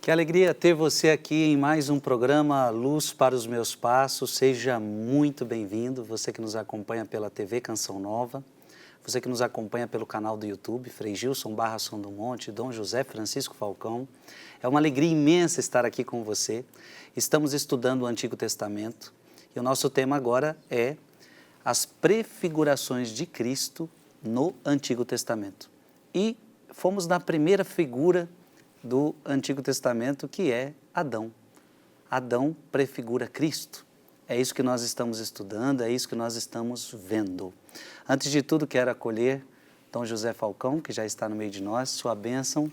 Que alegria ter você aqui em mais um programa Luz para os Meus Passos. Seja muito bem-vindo, você que nos acompanha pela TV Canção Nova, você que nos acompanha pelo canal do YouTube, Frei Gilson Barra Som do Monte, Dom José Francisco Falcão. É uma alegria imensa estar aqui com você. Estamos estudando o Antigo Testamento e o nosso tema agora é as prefigurações de Cristo no Antigo Testamento. E fomos na primeira figura do Antigo Testamento, que é Adão. Adão prefigura Cristo. É isso que nós estamos estudando, é isso que nós estamos vendo. Antes de tudo, quero acolher Dom José Falcão, que já está no meio de nós, sua bênção.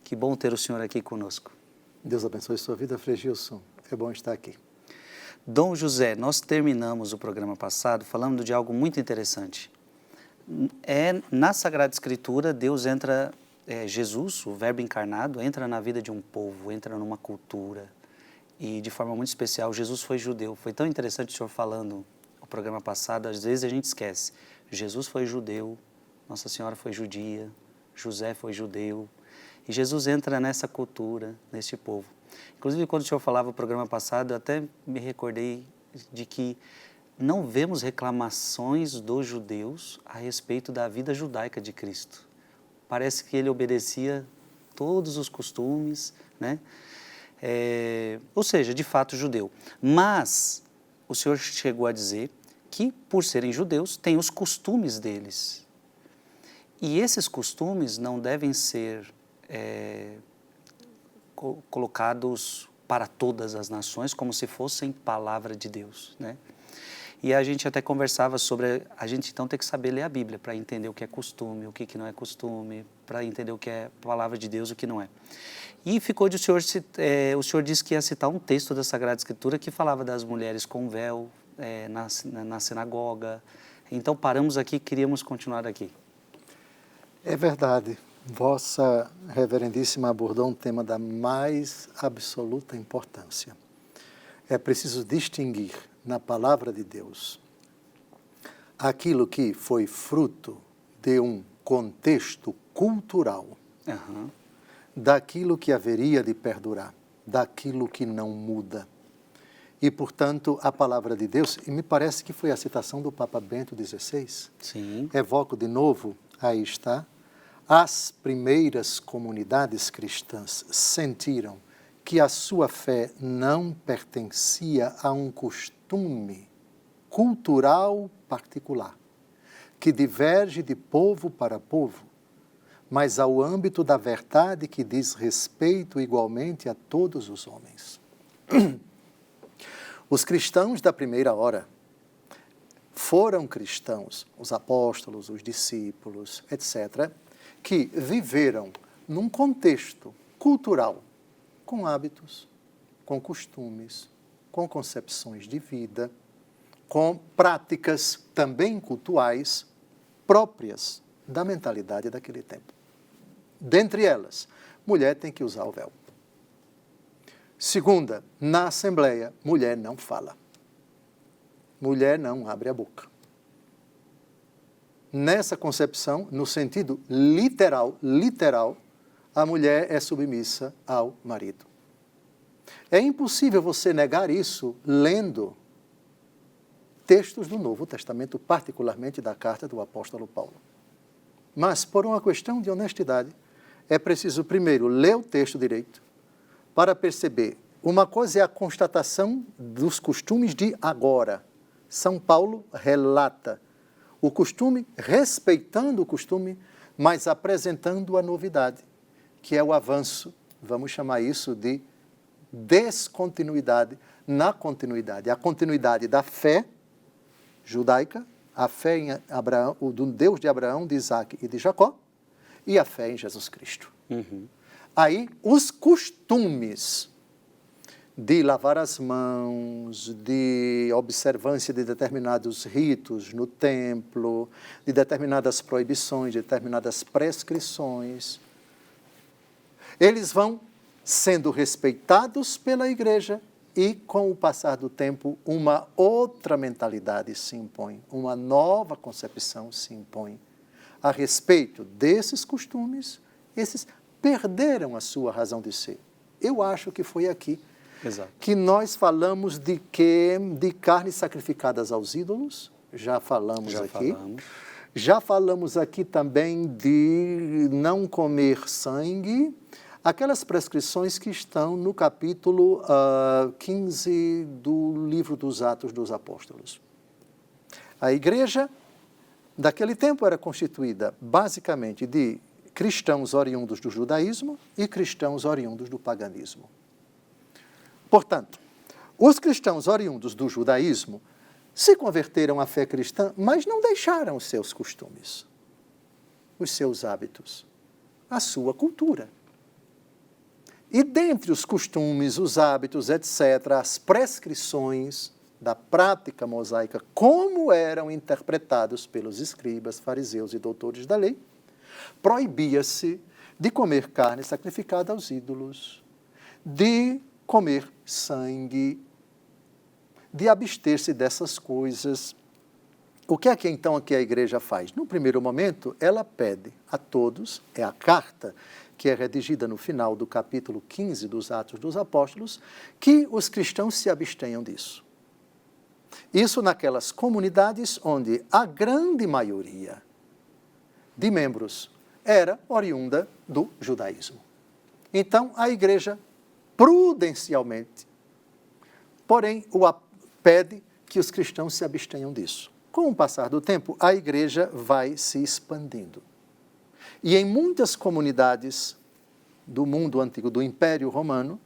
Que bom ter o senhor aqui conosco. Deus abençoe sua vida, Frei Gilson. É bom estar aqui. Dom José, nós terminamos o programa passado falando de algo muito interessante. Na Sagrada Escritura, Deus entra... Jesus, o verbo encarnado, entra na vida de um povo, entra numa cultura e de forma muito especial, Jesus foi judeu. Foi tão interessante o senhor falando no programa passado, às vezes a gente esquece. Jesus foi judeu, Nossa Senhora foi judia, José foi judeu e Jesus entra nessa cultura, nesse povo. Inclusive, quando o senhor falava no programa passado, eu até me recordei de que não vemos reclamações dos judeus a respeito da vida judaica de Cristo. Parece que ele obedecia todos os costumes, né? Ou seja, de fato judeu. Mas o senhor chegou a dizer que, por serem judeus, tem os costumes deles. E esses costumes não devem ser colocados para todas as nações como se fossem palavra de Deus, né? E a gente até conversava sobre, a gente então tem que saber ler a Bíblia para entender o que é costume, o que não é costume, para entender o que é palavra de Deus e o que não é. E ficou de o senhor disse que ia citar um texto da Sagrada Escritura que falava das mulheres com véu na sinagoga. Então paramos aqui, queríamos continuar aqui. É verdade. Vossa Reverendíssima abordou um tema da mais absoluta importância. É preciso distinguir na palavra de Deus aquilo que foi fruto de um contexto cultural, daquilo que haveria de perdurar, daquilo que não muda. E, portanto, a palavra de Deus, e me parece que foi a citação do Papa Bento XVI, Sim. Evoco de novo, aí está, as primeiras comunidades cristãs sentiram que a sua fé não pertencia a um costume cultural particular, que diverge de povo para povo, mas ao âmbito da verdade que diz respeito igualmente a todos os homens. Os cristãos da primeira hora foram cristãos, os apóstolos, os discípulos, etc., que viveram num contexto cultural, com hábitos, com costumes, com concepções de vida, com práticas também cultuais próprias da mentalidade daquele tempo. Dentre elas, mulher tem que usar o véu. Segunda, na Assembleia, mulher não fala. Mulher não abre a boca. Nessa concepção, no sentido literal, a mulher é submissa ao marido. É impossível você negar isso lendo textos do Novo Testamento, particularmente da carta do apóstolo Paulo. Mas, por uma questão de honestidade, é preciso primeiro ler o texto direito para perceber. Uma coisa é a constatação dos costumes de agora. São Paulo relata o costume, respeitando o costume, mas apresentando a novidade, que é o avanço, vamos chamar isso de descontinuidade na continuidade. A continuidade da fé judaica, a fé em Abraão, do Deus de Abraão, de Isaac e de Jacó, e a fé em Jesus Cristo. Aí, os costumes de lavar as mãos, de observância de determinados ritos no templo, de determinadas proibições, de determinadas prescrições, eles vão sendo respeitados pela igreja e, com o passar do tempo, uma outra mentalidade se impõe, uma nova concepção se impõe a respeito desses costumes. Esses perderam a sua razão de ser. Eu acho que foi aqui Exato. que nós falamos de quê? De carnes sacrificadas aos ídolos, já falamos aqui. Já falamos aqui também de não comer sangue, aquelas prescrições que estão no capítulo 15 do livro dos Atos dos Apóstolos. A igreja daquele tempo era constituída basicamente de cristãos oriundos do judaísmo e cristãos oriundos do paganismo. Portanto, os cristãos oriundos do judaísmo se converteram à fé cristã, mas não deixaram os seus costumes, os seus hábitos, a sua cultura. E dentre os costumes, os hábitos, etc., as prescrições da prática mosaica, como eram interpretados pelos escribas, fariseus e doutores da lei, proibia-se de comer carne sacrificada aos ídolos, de comer sangue, de abster-se dessas coisas. O que é que então aqui a igreja faz? No primeiro momento, ela pede a todos, é a carta que é redigida no final do capítulo 15 dos Atos dos Apóstolos, que os cristãos se abstenham disso. Isso naquelas comunidades onde a grande maioria de membros era oriunda do judaísmo. Então, a igreja prudencialmente, porém, pede que os cristãos se abstenham disso. Com o passar do tempo, a igreja vai se expandindo. E em muitas comunidades do mundo antigo, do Império Romano,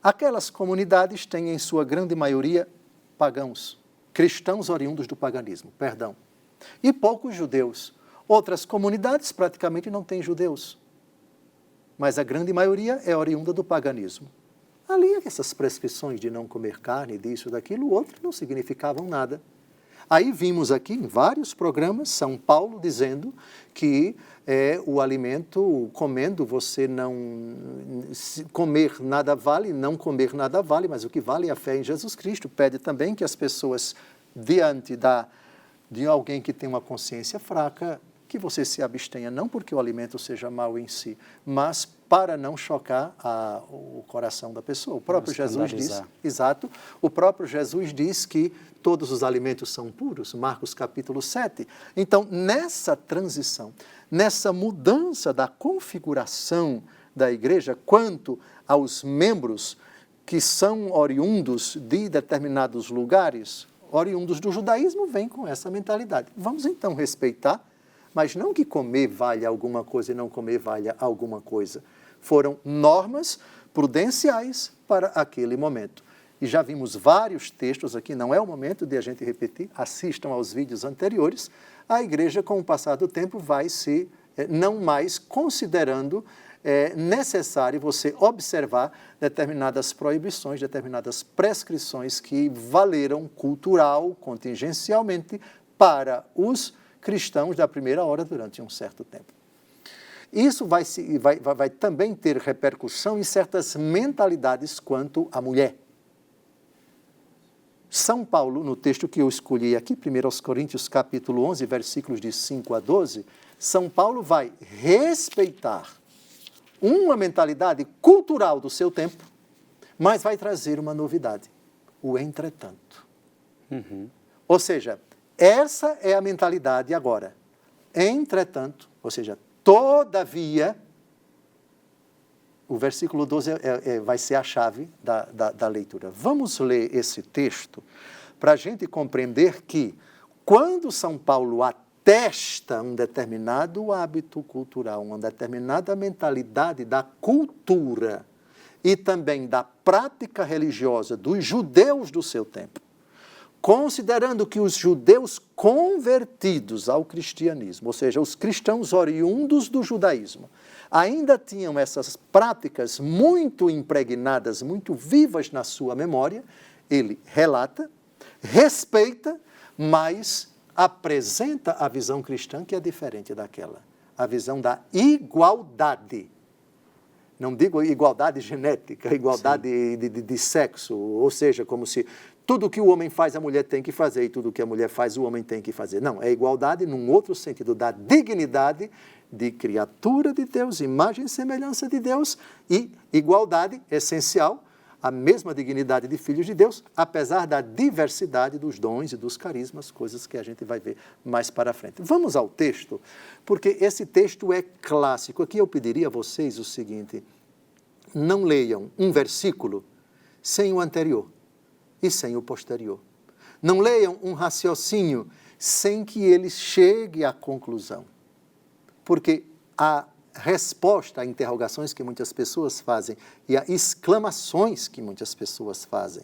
aquelas comunidades têm, em sua grande maioria, pagãos, cristãos oriundos do paganismo, e poucos judeus. Outras comunidades praticamente não têm judeus, mas a grande maioria é oriunda do paganismo. Ali, essas prescrições de não comer carne, disso, daquilo, outro, não significavam nada. Aí vimos aqui, em vários programas, São Paulo dizendo que o alimento, comendo, você não... comer nada vale, não comer nada vale, mas o que vale é a fé em Jesus Cristo. Pede também que as pessoas, diante de alguém que tem uma consciência fraca, que você se abstenha, não porque o alimento seja mau em si, mas para não chocar o coração da pessoa. O próprio Jesus diz, exato, o próprio Jesus diz que todos os alimentos são puros, Marcos capítulo 7. Então, nessa transição, nessa mudança da configuração da igreja quanto aos membros que são oriundos de determinados lugares, oriundos do judaísmo, vem com essa mentalidade. Vamos então respeitar, mas não que comer valha alguma coisa e não comer valha alguma coisa. Foram normas prudenciais para aquele momento. E já vimos vários textos aqui, não é o momento de a gente repetir, assistam aos vídeos anteriores. A igreja, com o passar do tempo, vai se não mais considerando necessário você observar determinadas proibições, determinadas prescrições que valeram cultural, contingencialmente, para os cristãos da primeira hora durante um certo tempo. Isso vai também ter repercussão em certas mentalidades quanto à mulher. São Paulo, no texto que eu escolhi aqui, 1 Coríntios capítulo 11, versículos de 5 a 12, São Paulo vai respeitar uma mentalidade cultural do seu tempo, mas vai trazer uma novidade, o entretanto. Ou seja, essa é a mentalidade agora. Entretanto, ou seja, todavia, o versículo 12 vai ser a chave da leitura. Vamos ler esse texto para a gente compreender que, quando São Paulo atesta um determinado hábito cultural, uma determinada mentalidade da cultura e também da prática religiosa dos judeus do seu tempo, considerando que os judeus convertidos ao cristianismo, ou seja, os cristãos oriundos do judaísmo, ainda tinham essas práticas muito impregnadas, muito vivas na sua memória, ele relata, respeita, mas apresenta a visão cristã que é diferente daquela, a visão da igualdade. Não digo igualdade genética, igualdade de sexo, ou seja, como se tudo que o homem faz a mulher tem que fazer e tudo que a mulher faz o homem tem que fazer. Não, é igualdade num outro sentido, da dignidade de criatura de Deus, imagem e semelhança de Deus, e igualdade essencial, a mesma dignidade de filhos de Deus, apesar da diversidade dos dons e dos carismas, coisas que a gente vai ver mais para frente. Vamos ao texto, porque esse texto é clássico. Aqui eu pediria a vocês o seguinte: não leiam um versículo sem o anterior e sem o posterior. Não leiam um raciocínio sem que ele chegue à conclusão. Porque a resposta a interrogações que muitas pessoas fazem e a exclamações que muitas pessoas fazem,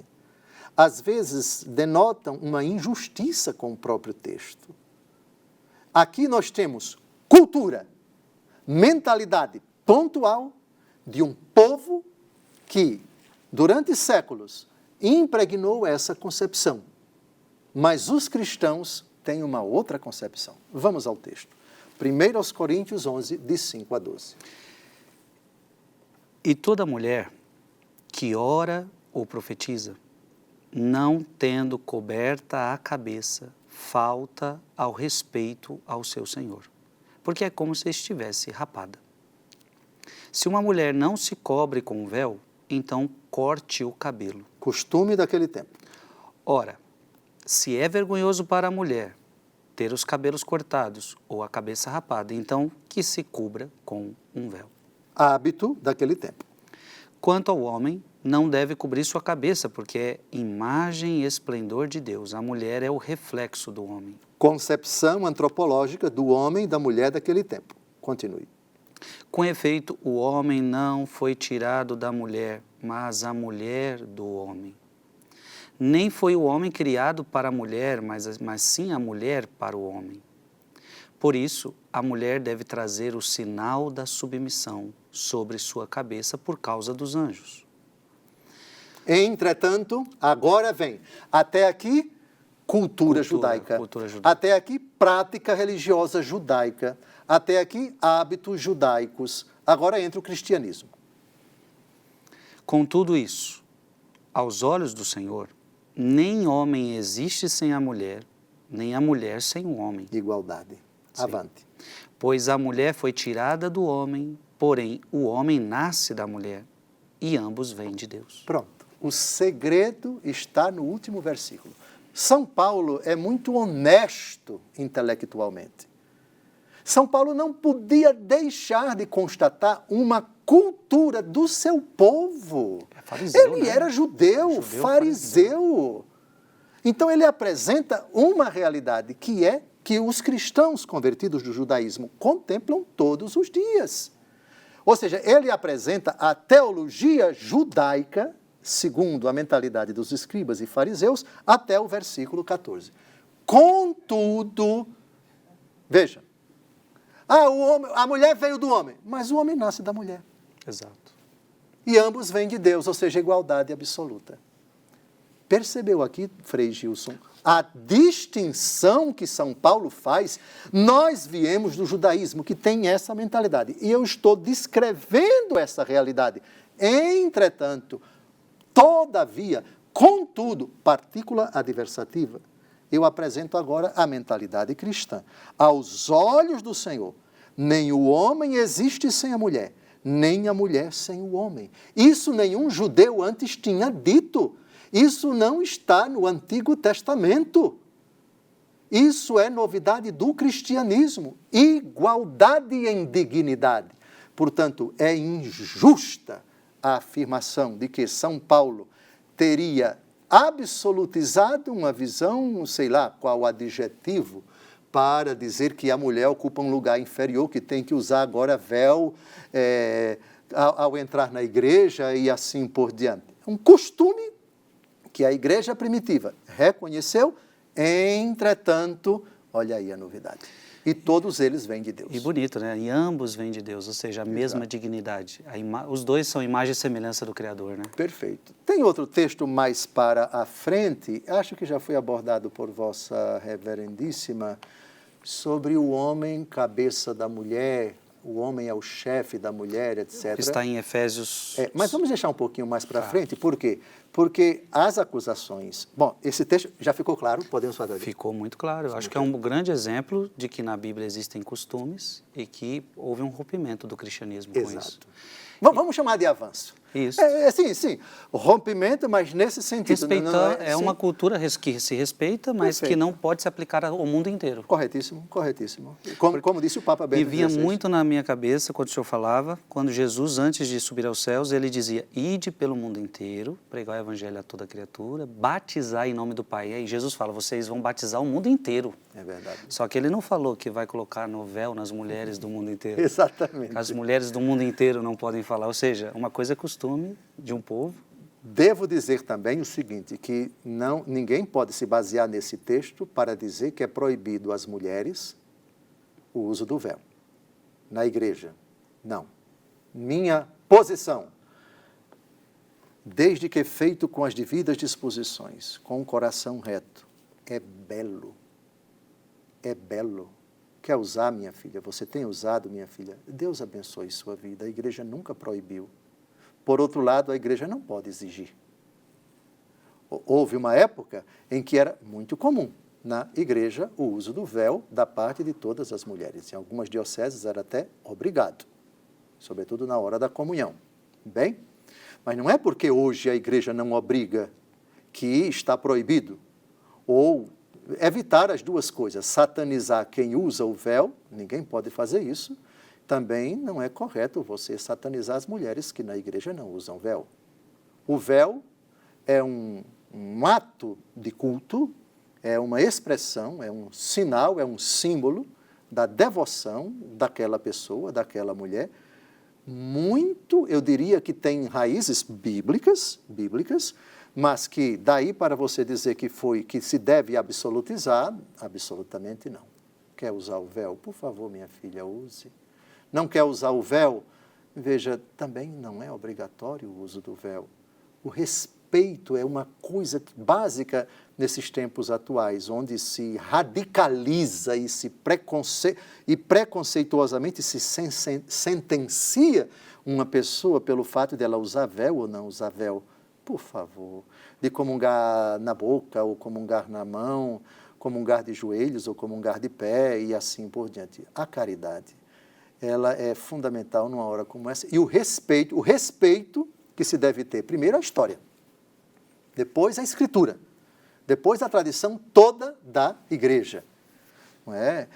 às vezes denotam uma injustiça com o próprio texto. Aqui nós temos cultura, mentalidade pontual de um povo que, durante séculos, impregnou essa concepção. Mas os cristãos têm uma outra concepção. Vamos ao texto. 1 Coríntios 11, de 5 a 12. E toda mulher que ora ou profetiza, não tendo coberta a cabeça, falta ao respeito ao seu Senhor, porque é como se estivesse rapada. Se uma mulher não se cobre com o véu, então corte o cabelo. Costume daquele tempo. Ora, se é vergonhoso para a mulher ter os cabelos cortados ou a cabeça rapada, então que se cubra com um véu. Hábito daquele tempo. Quanto ao homem, não deve cobrir sua cabeça, porque é imagem e esplendor de Deus. A mulher é o reflexo do homem. Concepção antropológica do homem e da mulher daquele tempo. Continue. Com efeito, o homem não foi tirado da mulher, mas a mulher do homem. Nem foi o homem criado para a mulher, mas sim a mulher para o homem. Por isso, a mulher deve trazer o sinal da submissão sobre sua cabeça por causa dos anjos. Entretanto, agora vem. Até aqui, cultura judaica. Até aqui, prática religiosa judaica. Até aqui, hábitos judaicos. Agora entra o cristianismo. Com tudo isso, aos olhos do Senhor, nem homem existe sem a mulher, nem a mulher sem o homem. Igualdade. Sim. Avante. Pois a mulher foi tirada do homem, porém o homem nasce da mulher, e ambos vêm de Deus. Pronto. O segredo está no último versículo. São Paulo é muito honesto intelectualmente. São Paulo não podia deixar de constatar uma cultura do seu povo. É fariseu, ele era judeu, fariseu. Então ele apresenta uma realidade que é que os cristãos convertidos do judaísmo contemplam todos os dias. Ou seja, ele apresenta a teologia judaica, segundo a mentalidade dos escribas e fariseus, até o versículo 14. Contudo, veja, a mulher veio do homem, mas o homem nasce da mulher. Exato. E ambos vêm de Deus, ou seja, igualdade absoluta. Percebeu aqui, Frei Gilson, a distinção que São Paulo faz? Nós viemos do judaísmo, que tem essa mentalidade. E eu estou descrevendo essa realidade. Entretanto, todavia, contudo, partícula adversativa, eu apresento agora a mentalidade cristã. Aos olhos do Senhor, nem o homem existe sem a mulher, nem a mulher sem o homem. Isso nenhum judeu antes tinha dito. Isso não está no Antigo Testamento. Isso é novidade do cristianismo. Igualdade em dignidade. Portanto, é injusta a afirmação de que São Paulo teria absolutizado uma visão, sei lá qual adjetivo, para dizer que a mulher ocupa um lugar inferior, que tem que usar agora véu ao entrar na igreja e assim por diante. Um costume que a igreja primitiva reconheceu, entretanto, olha aí a novidade. E todos eles vêm de Deus. E bonito, né? E ambos vêm de Deus, ou seja, a mesma dignidade. Os dois são imagem e semelhança do Criador, né? Perfeito. Tem outro texto mais para a frente, acho que já foi abordado por Vossa Reverendíssima, sobre o homem, cabeça da mulher, o homem é o chefe da mulher, etc. Está em Efésios. Mas vamos deixar um pouquinho mais para frente, por quê? Porque as acusações... Bom, esse texto já ficou claro, podemos falar disso. Ficou muito claro. Eu acho que é um grande exemplo de que na Bíblia existem costumes e que houve um rompimento do cristianismo com isso. Vamos chamar de avanço. Isso. Sim. Rompimento, mas nesse sentido. Respeitar é uma cultura que se respeita, mas que não pode se aplicar ao mundo inteiro. Corretíssimo. Como disse o Papa Bento XVI. E vinha muito na minha cabeça, quando o senhor falava, quando Jesus, antes de subir aos céus, ele dizia, ide pelo mundo inteiro, pregar o evangelho a toda criatura, batizar em nome do Pai. E aí Jesus fala, vocês vão batizar o mundo inteiro. É verdade. Só que ele não falou que vai colocar no véu nas mulheres do mundo inteiro. Exatamente. As mulheres do mundo inteiro não podem falar. Ou seja, uma coisa é costume de um povo. Devo dizer também o seguinte, que ninguém pode se basear nesse texto para dizer que é proibido às mulheres o uso do véu na igreja. Não. Minha posição, desde que feito com as devidas disposições, com o coração reto, é belo. É belo. Quer usar, minha filha? Você tem usado, minha filha? Deus abençoe sua vida. A igreja nunca proibiu. Por outro lado, a igreja não pode exigir. Houve uma época em que era muito comum na igreja o uso do véu da parte de todas as mulheres. Em algumas dioceses era até obrigado, sobretudo na hora da comunhão. Bem, mas não é porque hoje a igreja não obriga que está proibido, ou evitar as duas coisas, satanizar quem usa o véu, ninguém pode fazer isso. Também não é correto você satanizar as mulheres que na igreja não usam véu. O véu é um ato de culto, é uma expressão, é um sinal, é um símbolo da devoção daquela pessoa, daquela mulher. Muito, eu diria que tem raízes bíblicas, mas que daí para você dizer que se deve absolutizar, absolutamente não. Quer usar o véu? Por favor, minha filha, use. Não quer usar o véu? Veja, também não é obrigatório o uso do véu. O respeito é uma coisa básica nesses tempos atuais, onde se radicaliza e preconceituosamente se sentencia uma pessoa pelo fato de ela usar véu ou não usar véu. Por favor, de comungar na boca ou comungar na mão, comungar de joelhos ou comungar de pé e assim por diante. A caridade, ela é fundamental numa hora como essa. E o respeito que se deve ter, primeiro a história, depois a escritura, depois a tradição toda da igreja. Não é?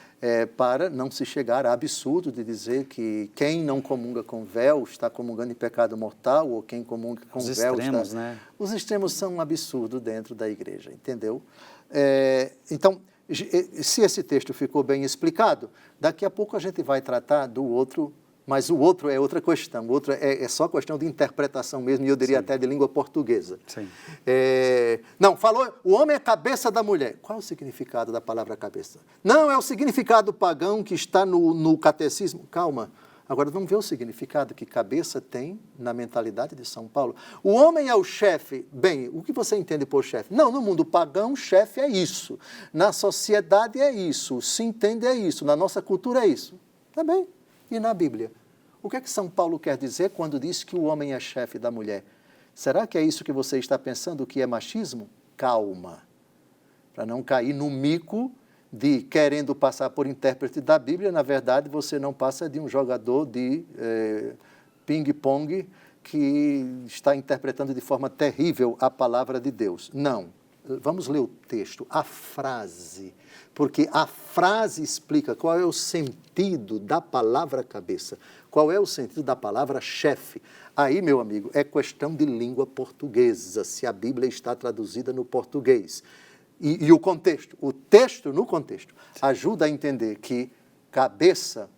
Para não se chegar a absurdo de dizer que quem não comunga com véu está comungando em pecado mortal, ou quem comunga com véu extremos, está... né? Os extremos são um absurdo dentro da igreja, entendeu? Então, se esse texto ficou bem explicado, daqui a pouco a gente vai tratar do outro, mas o outro é outra questão, o outro é só questão de interpretação mesmo, e eu diria até de língua portuguesa. Sim. Não, falou, o homem é a cabeça da mulher. Qual é o significado da palavra cabeça? Não, é o significado pagão que está no catecismo. Calma, agora vamos ver o significado que cabeça tem na mentalidade de São Paulo. O homem é o chefe. Bem, o que você entende por chefe? Não, no mundo pagão, chefe é isso. Na sociedade é isso, se entende é isso, na nossa cultura é isso. Tá bem. E na Bíblia? O que é que São Paulo quer dizer quando diz que o homem é chefe da mulher? Será que é isso que você está pensando que é machismo? Calma, para não cair no mico de querendo passar por intérprete da Bíblia, na verdade você não passa de um jogador de ping-pong que está interpretando de forma terrível a palavra de Deus. Não. Vamos ler o texto, a frase, porque a frase explica qual é o sentido da palavra cabeça, qual é o sentido da palavra chefe. Aí, meu amigo, é questão de língua portuguesa, se a Bíblia está traduzida no português. E o contexto, o texto no contexto, ajuda a entender que cabeça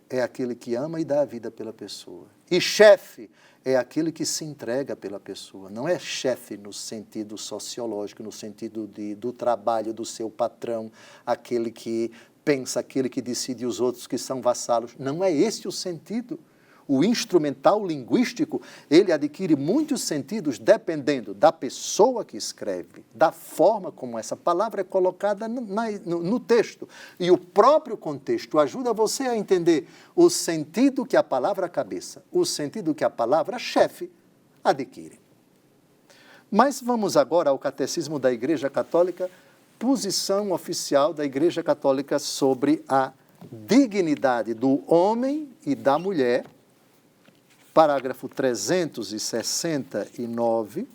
é aquele que ama e dá a vida pela pessoa. E chefe é aquele que se entrega pela pessoa. Não é chefe no sentido sociológico, no sentido do trabalho do seu patrão, aquele que pensa, aquele que decide os outros que são vassalos. Não é esse o sentido. O instrumental linguístico, ele adquire muitos sentidos dependendo da pessoa que escreve, da forma como essa palavra é colocada no texto. E o próprio contexto ajuda você a entender o sentido que a palavra cabeça, o sentido que a palavra chefe adquire. Mas vamos agora ao Catecismo da Igreja Católica, posição oficial da Igreja Católica sobre a dignidade do homem e da mulher, parágrafo 369,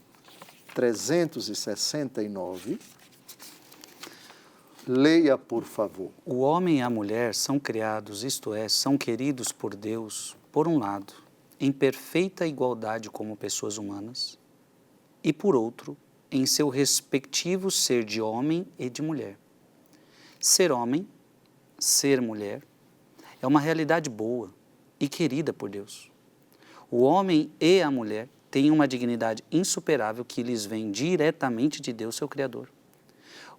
leia, por favor. O homem e a mulher são criados, isto é, são queridos por Deus, por um lado, em perfeita igualdade como pessoas humanas, e por outro, em seu respectivo ser de homem e de mulher. Ser homem, ser mulher, é uma realidade boa e querida por Deus. O homem e a mulher têm uma dignidade insuperável que lhes vem diretamente de Deus, seu Criador.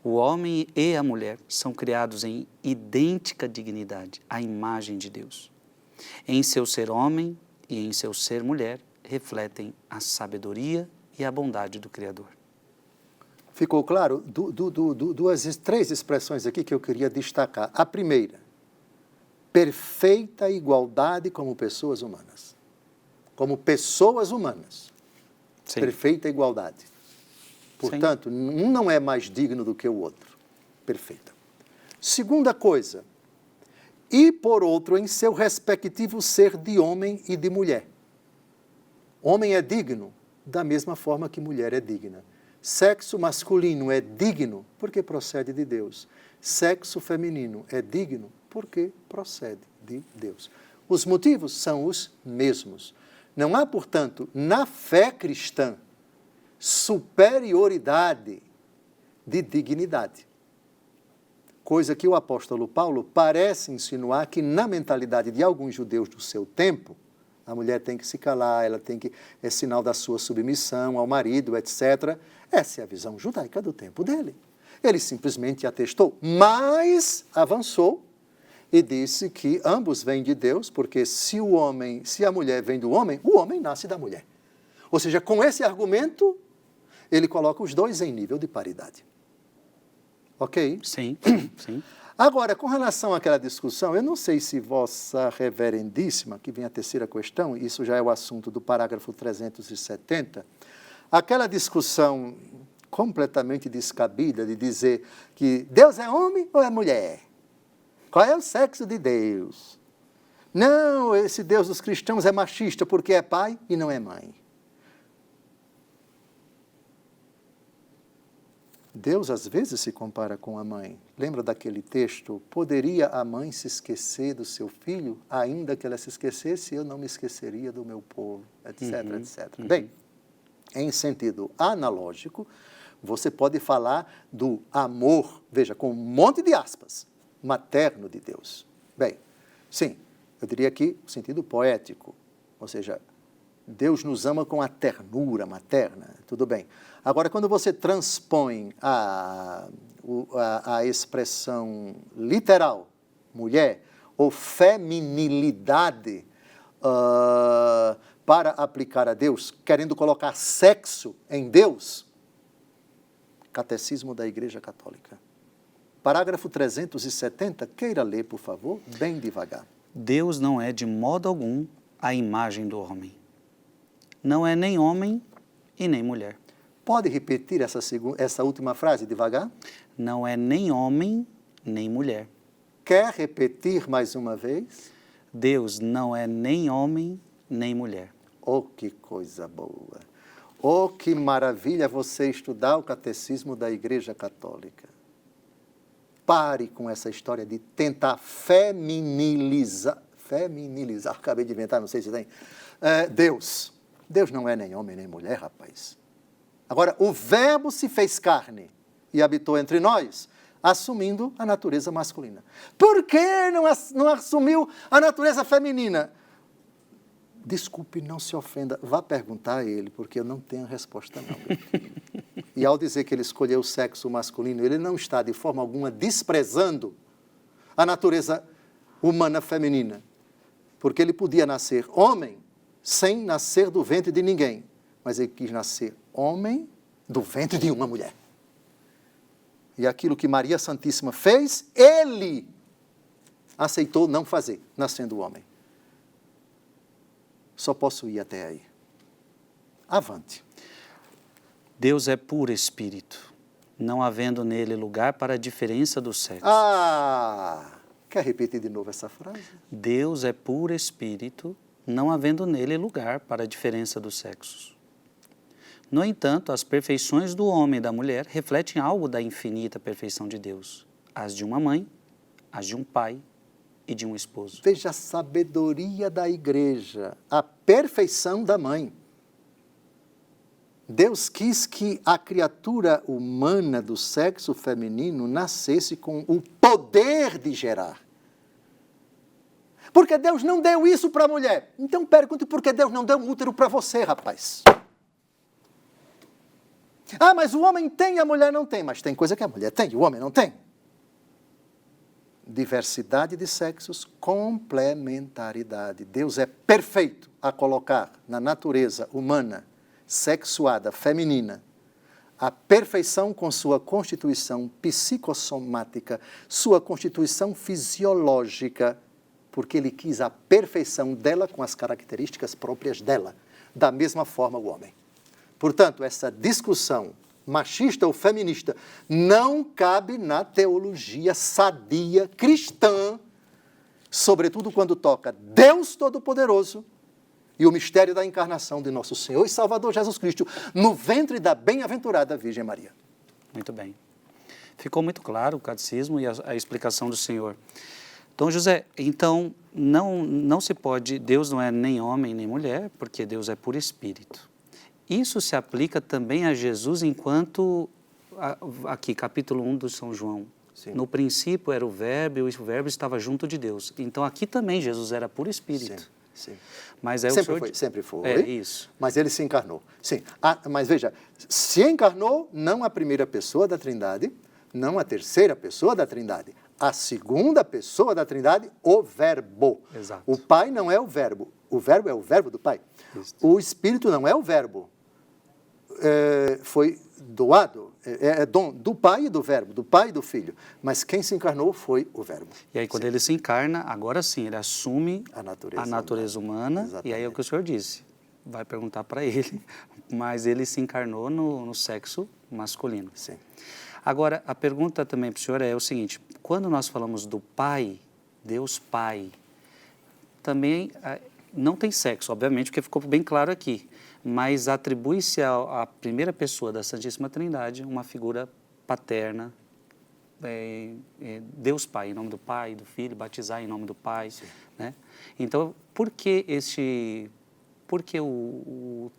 O homem e a mulher são criados em idêntica dignidade, à imagem de Deus. Em seu ser homem e em seu ser mulher, refletem a sabedoria e a bondade do Criador. Ficou claro? Três expressões aqui que eu queria destacar. A primeira, perfeita igualdade como pessoas humanas. Como pessoas humanas. Sim. Perfeita igualdade. Portanto, um não é mais digno do que o outro. Perfeita. Segunda coisa, e por outro, em seu respectivo ser de homem e de mulher. Homem é digno da mesma forma que mulher é digna. Sexo masculino é digno porque procede de Deus. Sexo feminino é digno porque procede de Deus. Os motivos são os mesmos. Não há, portanto, na fé cristã, superioridade de dignidade. Coisa que o apóstolo Paulo parece insinuar que na mentalidade de alguns judeus do seu tempo, a mulher tem que se calar, ela tem que, é sinal da sua submissão ao marido, etc. Essa é a visão judaica do tempo dele. Ele simplesmente atestou, mas avançou e disse que ambos vêm de Deus, porque se a mulher vem do homem, o homem nasce da mulher. Ou seja, com esse argumento, ele coloca os dois em nível de paridade. Ok? Sim, sim. Agora, com relação àquela discussão, eu não sei se Vossa Reverendíssima, que vem a terceira questão, isso já é o assunto do parágrafo 370, aquela discussão completamente descabida de dizer que Deus é homem ou é mulher? Qual é o sexo de Deus? Não, esse Deus dos cristãos é machista porque é pai e não é mãe. Deus, às vezes, se compara com a mãe. Lembra daquele texto? Poderia a mãe se esquecer do seu filho? Ainda que ela se esquecesse, eu não me esqueceria do meu povo, etc, etc. Bem, em sentido analógico, você pode falar do amor, veja, com um monte de aspas, materno de Deus. Bem, sim, eu diria aqui o sentido poético, ou seja, Deus nos ama com a ternura materna, tudo bem. Agora, quando você transpõe a expressão literal, mulher, ou feminilidade, para aplicar a Deus, querendo colocar sexo em Deus, Catecismo da Igreja Católica. Parágrafo 370, queira ler, por favor, bem devagar. Deus não é de modo algum a imagem do homem. Não é nem homem e nem mulher. Pode repetir essa última frase devagar? Não é nem homem nem mulher. Quer repetir mais uma vez? Deus não é nem homem nem mulher. Oh, que coisa boa! Oh, que maravilha você estudar o Catecismo da Igreja Católica. Pare com essa história de tentar feminilizar, acabei de inventar, não sei se tem, Deus. Deus não é nem homem nem mulher, rapaz. Agora, o Verbo se fez carne e habitou entre nós, assumindo a natureza masculina. Por que não assumiu a natureza feminina? Desculpe, não se ofenda. Vá perguntar a ele, porque eu não tenho resposta não, meu filho. E ao dizer que ele escolheu o sexo masculino, ele não está de forma alguma desprezando a natureza humana feminina. porque ele podia nascer homem sem nascer do ventre de ninguém, mas ele quis nascer homem do ventre de uma mulher. E aquilo que Maria Santíssima fez, ele aceitou não fazer, nascendo homem. Só posso ir até aí. Avante. Deus é puro espírito, não havendo nele lugar para a diferença do sexo. Quer repetir de novo essa frase? Deus é puro espírito, não havendo nele lugar para a diferença dos sexos. No entanto, as perfeições do homem e da mulher refletem algo da infinita perfeição de Deus, as de uma mãe, as de um pai e de um esposo. Veja a sabedoria da igreja, a perfeição da mãe. Deus quis que a criatura humana do sexo feminino nascesse com o poder de gerar. Porque Deus não deu isso para a mulher. Então pergunte por que Deus não deu um útero para você, rapaz. Mas o homem tem e a mulher não tem. Mas tem coisa que a mulher tem e o homem não tem. Diversidade de sexos, complementaridade. Deus é perfeito a colocar na natureza humana sexuada, feminina, a perfeição com sua constituição psicossomática, sua constituição fisiológica, porque ele quis a perfeição dela com as características próprias dela, da mesma forma o homem. Portanto, essa discussão machista ou feminista não cabe na teologia sadia cristã, sobretudo quando toca Deus Todo-Poderoso e o mistério da encarnação de nosso Senhor e Salvador Jesus Cristo no ventre da bem-aventurada Virgem Maria. Muito bem. Ficou muito claro o catecismo e a explicação do Senhor. Dom José, então, não se pode, Deus não é nem homem nem mulher, porque Deus é puro espírito. Isso se aplica também a Jesus enquanto, aqui, capítulo 1 do São João. Sim. No princípio era o Verbo e o Verbo estava junto de Deus. Então, aqui também Jesus era puro espírito. Sim. Sim. Mas é sempre foi. É isso. Mas ele se encarnou. Sim. Mas veja, se encarnou não a primeira pessoa da Trindade, não a terceira pessoa da Trindade, a segunda pessoa da Trindade, o Verbo. Exato. O Pai não é o Verbo é o Verbo do Pai. Isso. O Espírito não é o Verbo. Foi doado, é dom do Pai e do Verbo, do Pai e do Filho. Mas quem se encarnou foi o Verbo. E aí, quando ele se encarna, agora sim, ele assume a natureza humana. E aí é o que o senhor disse. Vai perguntar para ele, mas ele se encarnou no sexo masculino. Sim. Agora, a pergunta também para o senhor é o seguinte, quando nós falamos do Pai, Deus Pai, também não tem sexo, obviamente, porque ficou bem claro aqui, mas atribui-se à primeira pessoa da Santíssima Trindade uma figura paterna, Deus Pai, em nome do Pai, do Filho, batizar em nome do Pai, né? Então, por que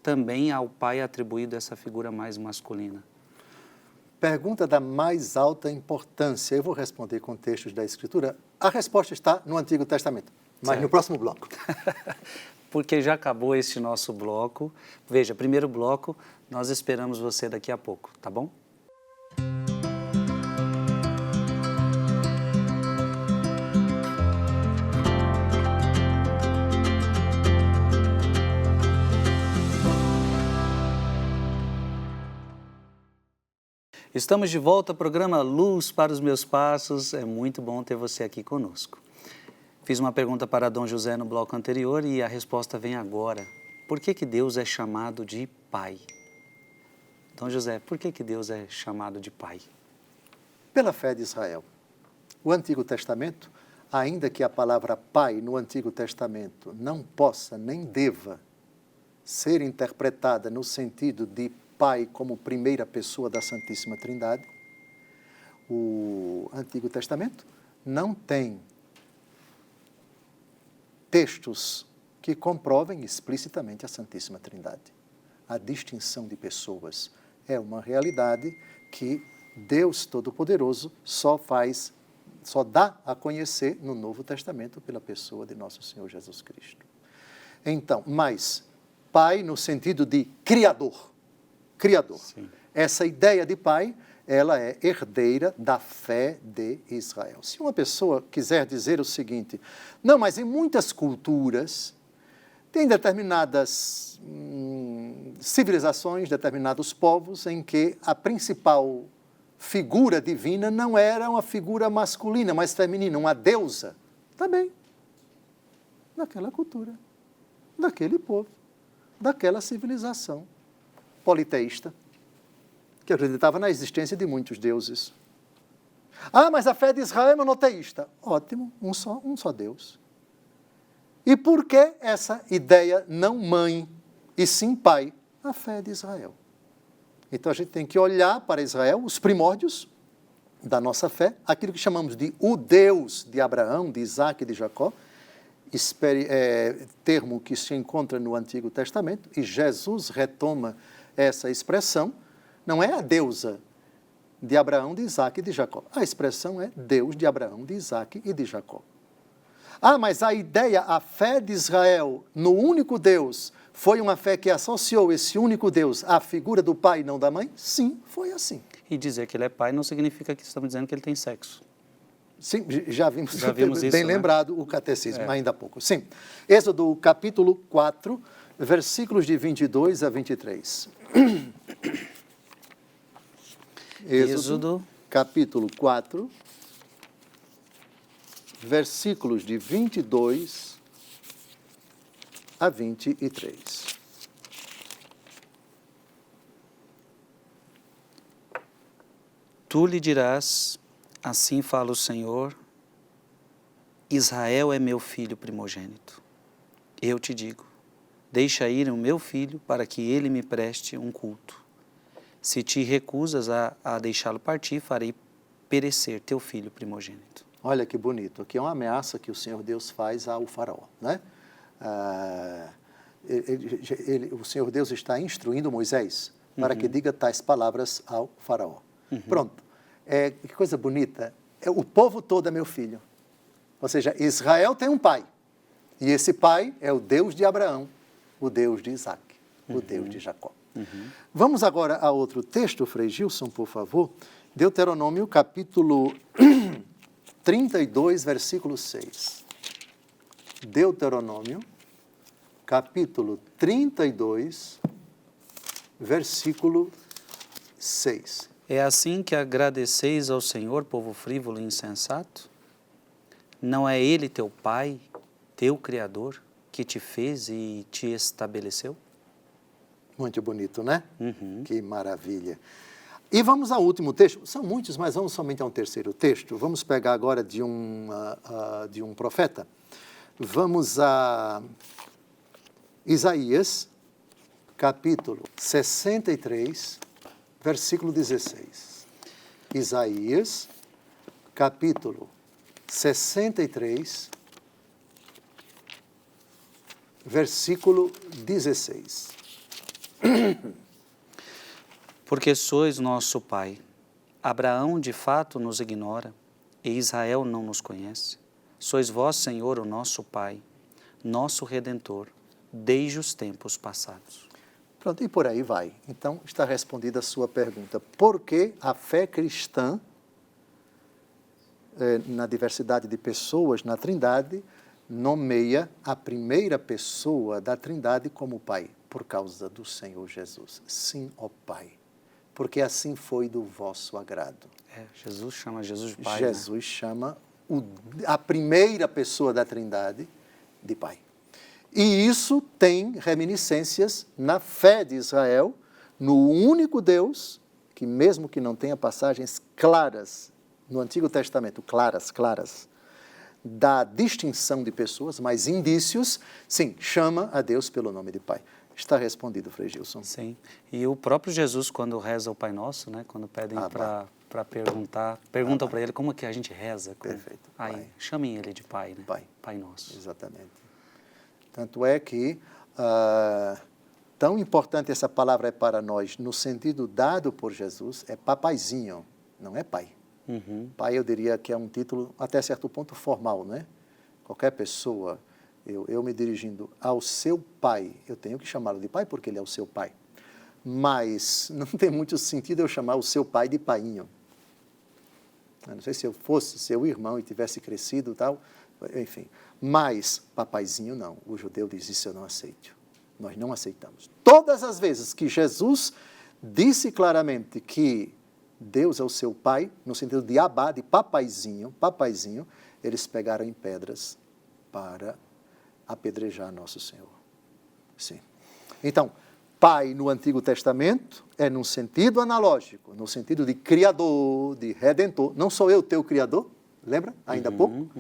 também ao Pai é atribuído essa figura mais masculina? Pergunta da mais alta importância. Eu vou responder com textos da Escritura. A resposta está no Antigo Testamento, mas no próximo bloco. Porque já acabou este nosso bloco. Veja, primeiro bloco, nós esperamos você daqui a pouco, tá bom? Estamos de volta ao programa Luz para os Meus Passos. É muito bom ter você aqui conosco. Fiz uma pergunta para Dom José no bloco anterior e a resposta vem agora. Por que Deus é chamado de Pai? Dom José, por que Deus é chamado de Pai? Pela fé de Israel. O Antigo Testamento, ainda que a palavra Pai no Antigo Testamento não possa nem deva ser interpretada no sentido de Pai como primeira pessoa da Santíssima Trindade, o Antigo Testamento não tem textos que comprovem explicitamente a Santíssima Trindade. A distinção de pessoas é uma realidade que Deus Todo-Poderoso só dá a conhecer no Novo Testamento pela pessoa de nosso Senhor Jesus Cristo. Então, mas Pai no sentido de Criador. Sim. Essa ideia de Pai ela é herdeira da fé de Israel. Se uma pessoa quiser dizer o seguinte, não, mas em muitas culturas, tem determinadas civilizações, determinados povos, em que a principal figura divina não era uma figura masculina, mas feminina, uma deusa. Tá bem. Daquela cultura, daquele povo, daquela civilização politeísta, que acreditava na existência de muitos deuses. Ah, mas a fé de Israel é monoteísta. Ótimo, um só Deus. E por que essa ideia não mãe e sim pai? A fé de Israel. Então a gente tem que olhar para Israel, os primórdios da nossa fé, aquilo que chamamos de o Deus de Abraão, de Isaac e de Jacó, termo que se encontra no Antigo Testamento, e Jesus retoma essa expressão, não é a deusa de Abraão, de Isaac e de Jacó. A expressão é Deus de Abraão, de Isaac e de Jacó. Ah, mas a ideia, a fé de Israel no único Deus, foi uma fé que associou esse único Deus à figura do pai e não da mãe? Sim, foi assim. E dizer que ele é pai não significa que estamos dizendo que ele tem sexo. Sim, já vimos isso, bem né? Lembrado o catecismo, ainda há pouco. Sim, Êxodo capítulo 4, versículos de 22 a 23. Êxodo capítulo 4, versículos de 22 a 23. Tu lhe dirás, assim fala o Senhor, Israel é meu filho primogênito. Eu te digo, deixa ir o meu filho para que ele me preste um culto. Se te recusas a deixá-lo partir, farei perecer teu filho primogênito. Olha que bonito, aqui é uma ameaça que o Senhor Deus faz ao faraó, né? O Senhor Deus está instruindo Moisés para que diga tais palavras ao faraó. Pronto, que coisa bonita, o povo todo é meu filho, ou seja, Israel tem um pai, e esse pai é o Deus de Abraão, o Deus de Isaac, o Deus de Jacó. Vamos agora a outro texto, Frei Gilson, por favor, Deuteronômio capítulo 32, versículo 6. Deuteronômio, capítulo 32, versículo 6. É assim que agradeceis ao Senhor, povo frívolo e insensato? Não é Ele teu Pai, teu Criador, que te fez e te estabeleceu? Muito bonito, né? Que maravilha. E vamos ao último texto. São muitos, mas vamos somente a um terceiro texto. Vamos pegar agora de um profeta. Vamos a Isaías, capítulo 63, versículo 16. Isaías, capítulo 63, versículo 16. Porque sois nosso Pai. Abraão de fato nos ignora, e Israel não nos conhece. Sois vós, Senhor, o nosso Pai, nosso Redentor, desde os tempos passados. Pronto, e por aí vai. Então, está respondida a sua pergunta. Por que a fé cristã, na diversidade de pessoas, na Trindade, nomeia a primeira pessoa da Trindade como Pai? Por causa do Senhor Jesus. Sim, ó Pai. Porque assim foi do vosso agrado. Jesus chama Jesus de Pai. Jesus chama a primeira pessoa da Trindade de Pai. E isso tem reminiscências na fé de Israel, no único Deus, que mesmo que não tenha passagens claras no Antigo Testamento, claras, da distinção de pessoas, mas indícios, sim, chama a Deus pelo nome de Pai. Está respondido, Frei Gilson. Sim. E o próprio Jesus, quando reza o Pai Nosso, né, quando pedem para perguntam para ele como que a gente reza. Perfeito. Aí, chamem ele de Pai, né? Pai Nosso. Exatamente. Tanto é que tão importante essa palavra é para nós, no sentido dado por Jesus, é papaizinho, não é pai. Pai, eu diria que é um título até certo ponto formal, né? Qualquer pessoa, eu me dirigindo ao seu pai, eu tenho que chamá-lo de pai porque ele é o seu pai. mas não tem muito sentido eu chamar o seu pai de painho. Eu não sei se eu fosse seu irmão e tivesse crescido e tal, enfim. Mas papaizinho não. O judeu diz, isso eu não aceito. Nós não aceitamos. Todas as vezes que Jesus disse claramente que Deus é o seu pai, no sentido de abá, de papaizinho, eles pegaram em pedras para apedrejar nosso Senhor. Sim. Então, pai no Antigo Testamento é num sentido analógico, no sentido de criador, de redentor. Não sou eu teu criador? Lembra? Ainda há pouco.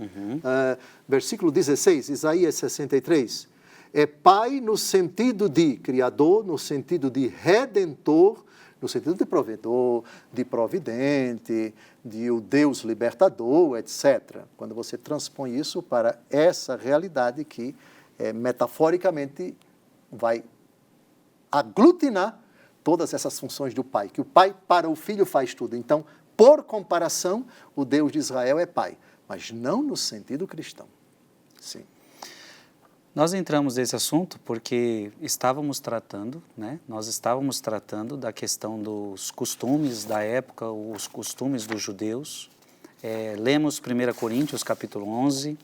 Versículo 16, Isaías 63. É pai no sentido de criador, no sentido de redentor, no sentido de provedor, de providente, de o Deus libertador, etc. Quando você transpõe isso para essa realidade que, metaforicamente, vai aglutinar todas essas funções do pai, que o pai para o filho faz tudo. Então, por comparação, o Deus de Israel é pai, mas não no sentido cristão. Sim. Nós entramos nesse assunto porque estávamos tratando, nós estávamos tratando da questão dos costumes da época, os costumes dos judeus. Lemos 1 Coríntios, capítulo 11,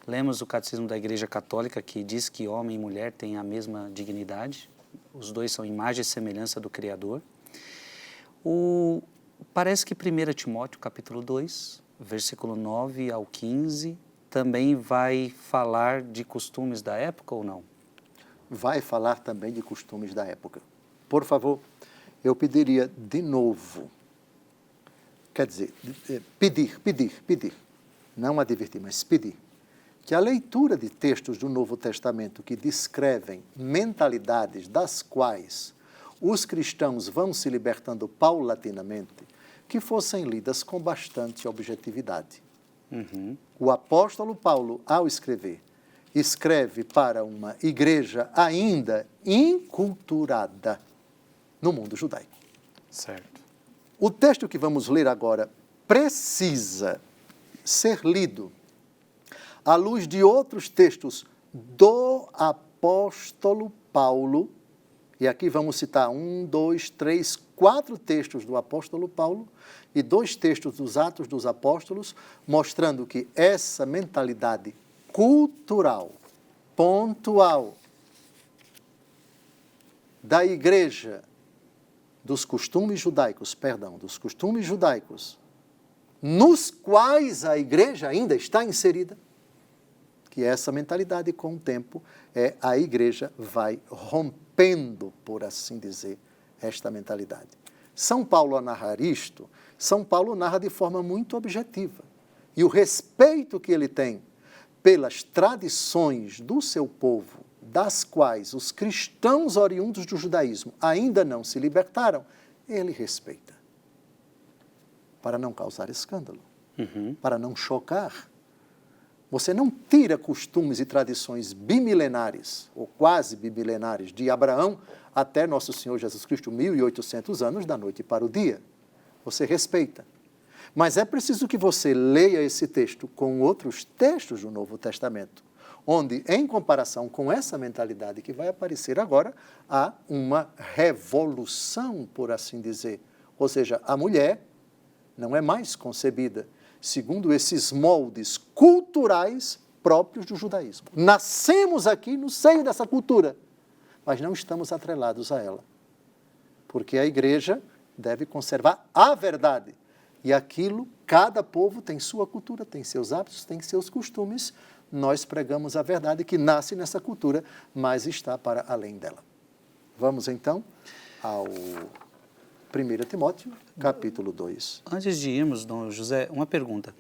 lemos o Catecismo da Igreja Católica, que diz que homem e mulher têm a mesma dignidade, os dois são imagem e semelhança do Criador. Parece que 1 Timóteo, capítulo 2, versículo 9 ao 15, também vai falar de costumes da época ou não? Vai falar também de costumes da época. Por favor, eu pediria de novo, quer dizer, pedir, não advertir, mas pedir, que a leitura de textos do Novo Testamento que descrevem mentalidades das quais os cristãos vão se libertando paulatinamente, que fossem lidas com bastante objetividade. O apóstolo Paulo, ao escrever, escreve para uma igreja ainda inculturada no mundo judaico. Certo. O texto que vamos ler agora precisa ser lido à luz de outros textos do apóstolo Paulo. E aqui vamos citar 1, 2, 3, 4 textos do apóstolo Paulo e 2 textos dos Atos dos Apóstolos, mostrando que essa mentalidade cultural, pontual, da igreja, dos costumes judaicos, nos quais a igreja ainda está inserida, que essa mentalidade, com o tempo, a igreja vai rompendo, por assim dizer, esta mentalidade. São Paulo, ao narrar isto, São Paulo narra de forma muito objetiva. E o respeito que ele tem pelas tradições do seu povo, das quais os cristãos oriundos do judaísmo ainda não se libertaram, ele respeita. Para não causar escândalo, para não chocar. Você não tira costumes e tradições bimilenares, ou quase bimilenares, de Abraão até Nosso Senhor Jesus Cristo, 1.800 anos, da noite para o dia. Você respeita. Mas é preciso que você leia esse texto com outros textos do Novo Testamento, onde, em comparação com essa mentalidade que vai aparecer agora, há uma revolução, por assim dizer. Ou seja, a mulher não é mais concebida segundo esses moldes culturais próprios do judaísmo. Nascemos aqui no seio dessa cultura, mas não estamos atrelados a ela. Porque a igreja deve conservar a verdade. E aquilo, cada povo tem sua cultura, tem seus hábitos, tem seus costumes. Nós pregamos a verdade que nasce nessa cultura, mas está para além dela. Vamos então ao 1 Timóteo, capítulo 2. Antes de irmos, Dom José, uma pergunta.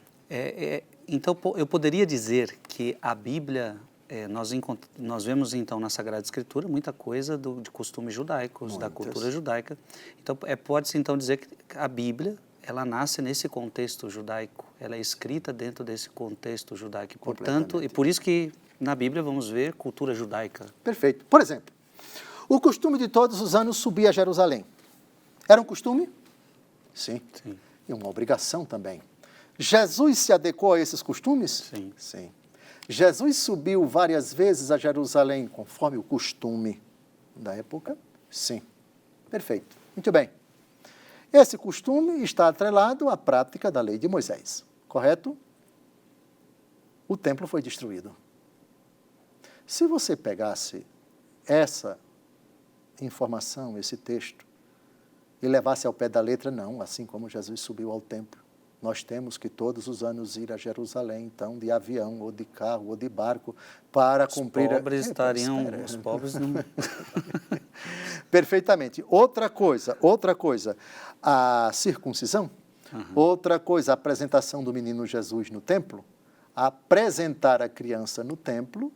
Então, eu poderia dizer que a Bíblia, nós vemos então na Sagrada Escritura muita coisa de costumes judaicos, da cultura judaica. Então, pode-se então dizer que a Bíblia, ela nasce nesse contexto judaico, ela é escrita dentro desse contexto judaico. Portanto, e por isso que na Bíblia vamos ver cultura judaica. Perfeito. Por exemplo, o costume de todos os anos subir a Jerusalém. Era um costume? Sim. E uma obrigação também. Jesus se adequou a esses costumes? Sim. Jesus subiu várias vezes a Jerusalém conforme o costume da época? Sim. Perfeito. Muito bem. Esse costume está atrelado à prática da lei de Moisés, correto? O templo foi destruído. Se você pegasse essa informação, esse texto, e levasse ao pé da letra, não, assim como Jesus subiu ao templo. Nós temos que todos os anos ir a Jerusalém, então, de avião, ou de carro, ou de barco, para cumprir... Os pobres estariam... Os pobres não... Perfeitamente. Outra coisa, a circuncisão, outra coisa, a apresentação do menino Jesus no templo, apresentar a criança no templo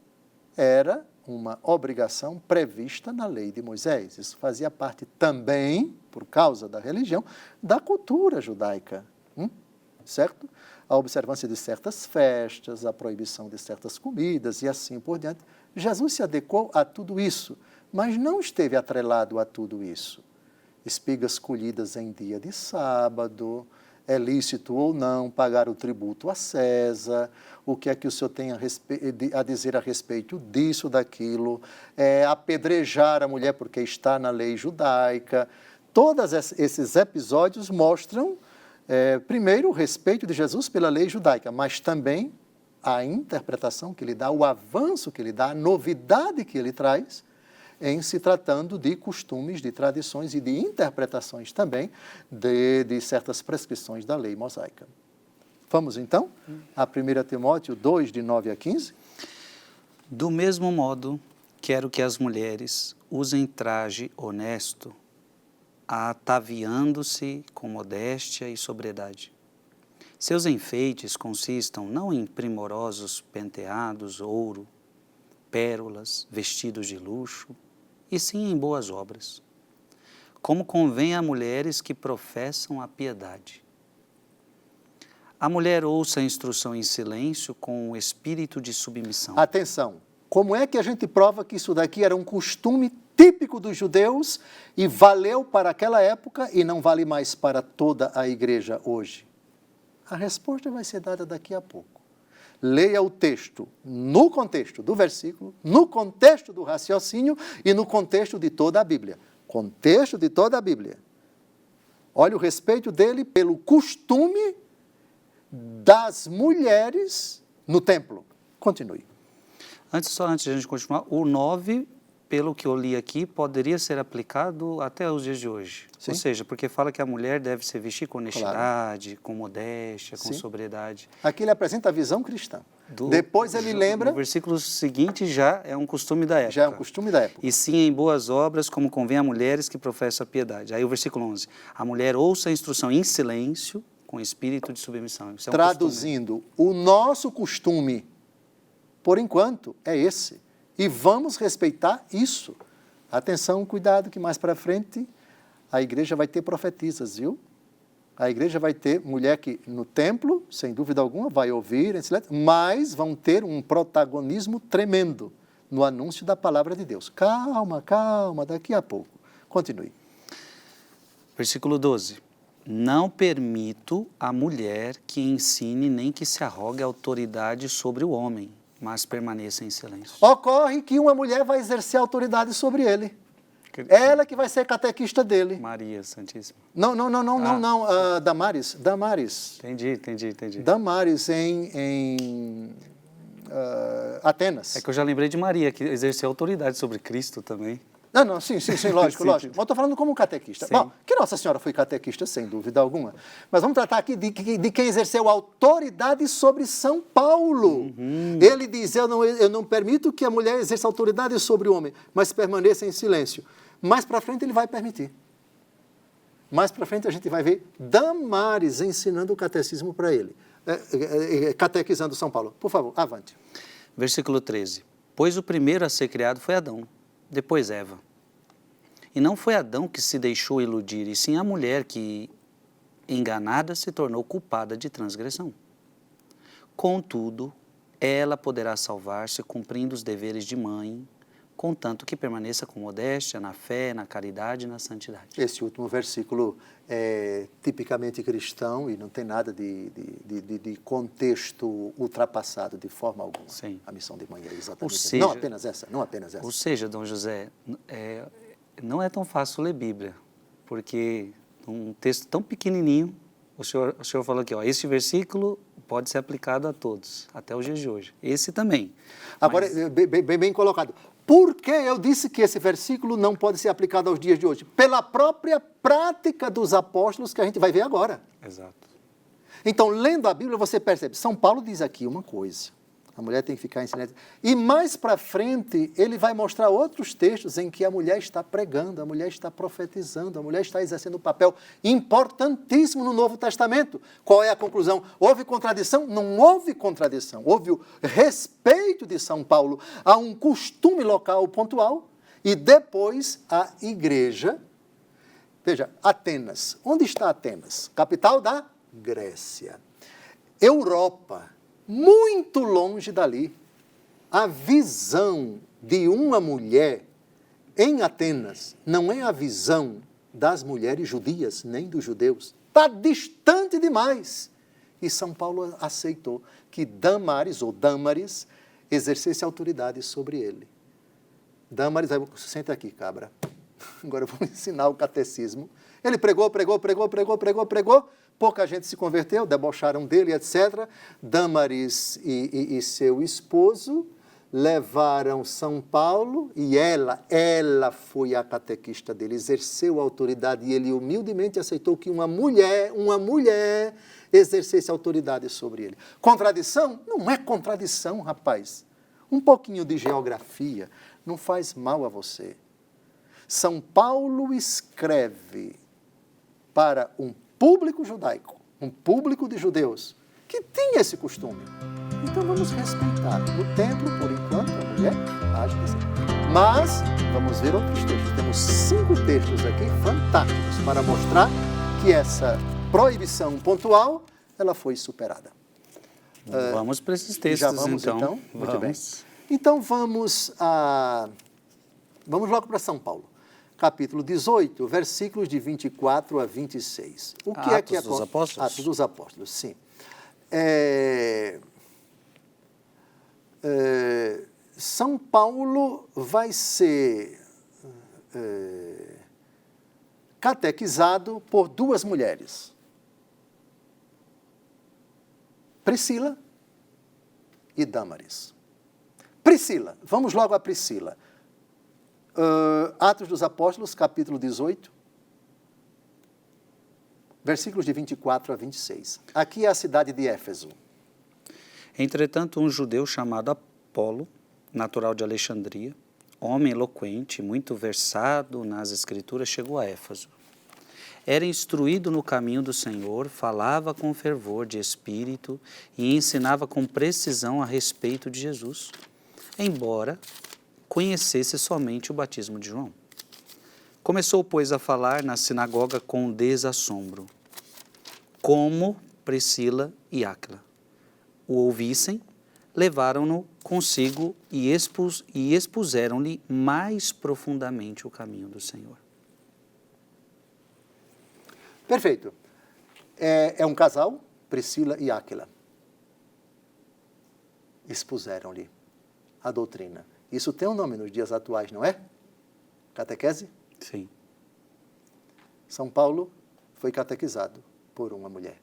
era uma obrigação prevista na lei de Moisés. Isso fazia parte também, por causa da religião, da cultura judaica. Certo? A observância de certas festas, a proibição de certas comidas e assim por diante. Jesus se adequou a tudo isso, mas não esteve atrelado a tudo isso. Espigas colhidas em dia de sábado, é lícito ou não pagar o tributo a César, o que é que o senhor tem a dizer a respeito disso, daquilo, apedrejar a mulher porque está na lei judaica. Todos esses episódios mostram primeiro, o respeito de Jesus pela lei judaica, mas também a interpretação que ele dá, o avanço que ele dá, a novidade que ele traz em se tratando de costumes, de tradições e de interpretações também de certas prescrições da lei mosaica. Vamos, então, a 1 Timóteo 2, de 9 a 15? Do mesmo modo, quero que as mulheres usem traje honesto, ataviando-se com modéstia e sobriedade. Seus enfeites consistam não em primorosos penteados, ouro, pérolas, vestidos de luxo, e sim em boas obras, como convém a mulheres que professam a piedade. A mulher ouça a instrução em silêncio com o espírito de submissão. Atenção! Como é que a gente prova que isso daqui era um costume típico dos judeus e valeu para aquela época e não vale mais para toda a igreja hoje? A resposta vai ser dada daqui a pouco. Leia o texto no contexto do versículo, no contexto do raciocínio e no contexto de toda a Bíblia. Contexto de toda a Bíblia. Olha o respeito dele pelo costume das mulheres no templo. Continue. Antes de a gente continuar, o 9, pelo que eu li aqui, poderia ser aplicado até os dias de hoje. Sim. Ou seja, porque fala que a mulher deve se vestir com honestidade, com modéstia, com sobriedade. Aqui ele apresenta a visão cristã. Depois ele lembra... No versículo seguinte já é um costume da época. Já é um costume da época. E sim em boas obras, como convém a mulheres que professam a piedade. Aí o versículo 11. A mulher ouça a instrução em silêncio, com espírito de submissão. Isso é um traduzindo, costume. O nosso costume, por enquanto, é esse. E vamos respeitar isso. Atenção, cuidado, que mais para frente a igreja vai ter profetisas, viu? A igreja vai ter mulher que no templo, sem dúvida alguma, vai ouvir, mas vão ter um protagonismo tremendo no anúncio da palavra de Deus. Calma, calma, daqui a pouco. Continue. Versículo 12. Não permito a mulher que ensine nem que se arrogue autoridade sobre o homem, mas permaneça em silêncio. Ocorre que uma mulher vai exercer autoridade sobre ele. Ela que vai ser catequista dele. Maria Santíssima. Não. Damares. Entendi. Damares em Atenas. É que eu já lembrei de Maria, que exerceu autoridade sobre Cristo também. Sim, lógico. Mas eu estou falando como catequista. Sim. Bom, que Nossa Senhora foi catequista, sem dúvida alguma. Mas vamos tratar aqui de quem exerceu autoridade sobre São Paulo. Ele diz, eu não permito que a mulher exerça autoridade sobre o homem, mas permaneça em silêncio. Mais para frente ele vai permitir. Mais para frente a gente vai ver Damares ensinando o catecismo para ele. Catequizando São Paulo. Por favor, avante. Versículo 13. Pois o primeiro a ser criado foi Adão, depois Eva. E não foi Adão que se deixou iludir, e sim a mulher que, enganada, se tornou culpada de transgressão. Contudo, ela poderá salvar-se cumprindo os deveres de mãe, contanto que permaneça com modéstia, na fé, na caridade e na santidade. Esse último versículo é tipicamente cristão e não tem nada de contexto ultrapassado de forma alguma. Sim. A missão de mãe é exatamente seja, não apenas essa. Ou seja, Dom José, não é tão fácil ler Bíblia. porque um texto tão pequenininho, o senhor falou aqui, ó, este versículo pode ser aplicado a todos, até os dias de hoje. Esse também. Agora, bem colocado. Por que eu disse que esse versículo não pode ser aplicado aos dias de hoje? Pela própria prática dos apóstolos que a gente vai ver agora. Exato. Então, lendo a Bíblia, você percebe. São Paulo diz aqui uma coisa. A mulher tem que ficar em silêncio. E mais para frente, ele vai mostrar outros textos em que a mulher está pregando, a mulher está profetizando, a mulher está exercendo um papel importantíssimo no Novo Testamento. Qual é a conclusão? Houve contradição? Não houve contradição. Houve o respeito de São Paulo a um costume local pontual e depois a igreja. Veja, Atenas. Onde está Atenas? Capital da Grécia. Europa. Muito longe dali, a visão de uma mulher em Atenas não é a visão das mulheres judias, nem dos judeus. Está distante demais. E São Paulo aceitou que Dâmaris exercesse autoridade sobre ele. Dâmaris, senta aqui, cabra. Agora eu vou ensinar o catecismo. Ele pregou. Pouca gente se converteu, debocharam dele, etc. Dâmaris e seu esposo levaram São Paulo e ela foi a catequista dele, exerceu a autoridade e ele humildemente aceitou que uma mulher exercesse autoridade sobre ele. Contradição? Não é contradição, rapaz. Um pouquinho de geografia não faz mal a você. São Paulo escreve para um público judaico, um público de judeus, que tinha esse costume. Então vamos respeitar. No templo, por enquanto, a mulher age desse jeito. Mas vamos ver outros textos. Temos 5 textos aqui fantásticos para mostrar que essa proibição pontual, ela foi superada. Vamos para esses textos, já vamos, então? Muito bem. Então vamos logo para São Paulo. Capítulo 18, versículos de 24 a 26. O que é que Atos dos Apóstolos? Atos dos Apóstolos, sim. São Paulo vai ser catequizado por 2 mulheres. Priscila e Dâmaris. Priscila, vamos logo a Priscila. Atos dos Apóstolos, capítulo 18, versículos de 24 a 26. Aqui é a cidade de Éfeso. Entretanto, um judeu chamado Apolo, natural de Alexandria, homem eloquente, muito versado nas Escrituras, chegou a Éfeso. Era instruído no caminho do Senhor, falava com fervor de espírito e ensinava com precisão a respeito de Jesus, embora conhecesse somente o batismo de João. Começou, pois, a falar na sinagoga com desassombro, como Priscila e Áquila o ouvissem, levaram-no consigo e expuseram-lhe mais profundamente o caminho do Senhor. Perfeito. É um casal, Priscila e Áquila. Expuseram-lhe a doutrina. Isso tem um nome nos dias atuais, não é? Catequese? Sim. São Paulo foi catequizado por uma mulher.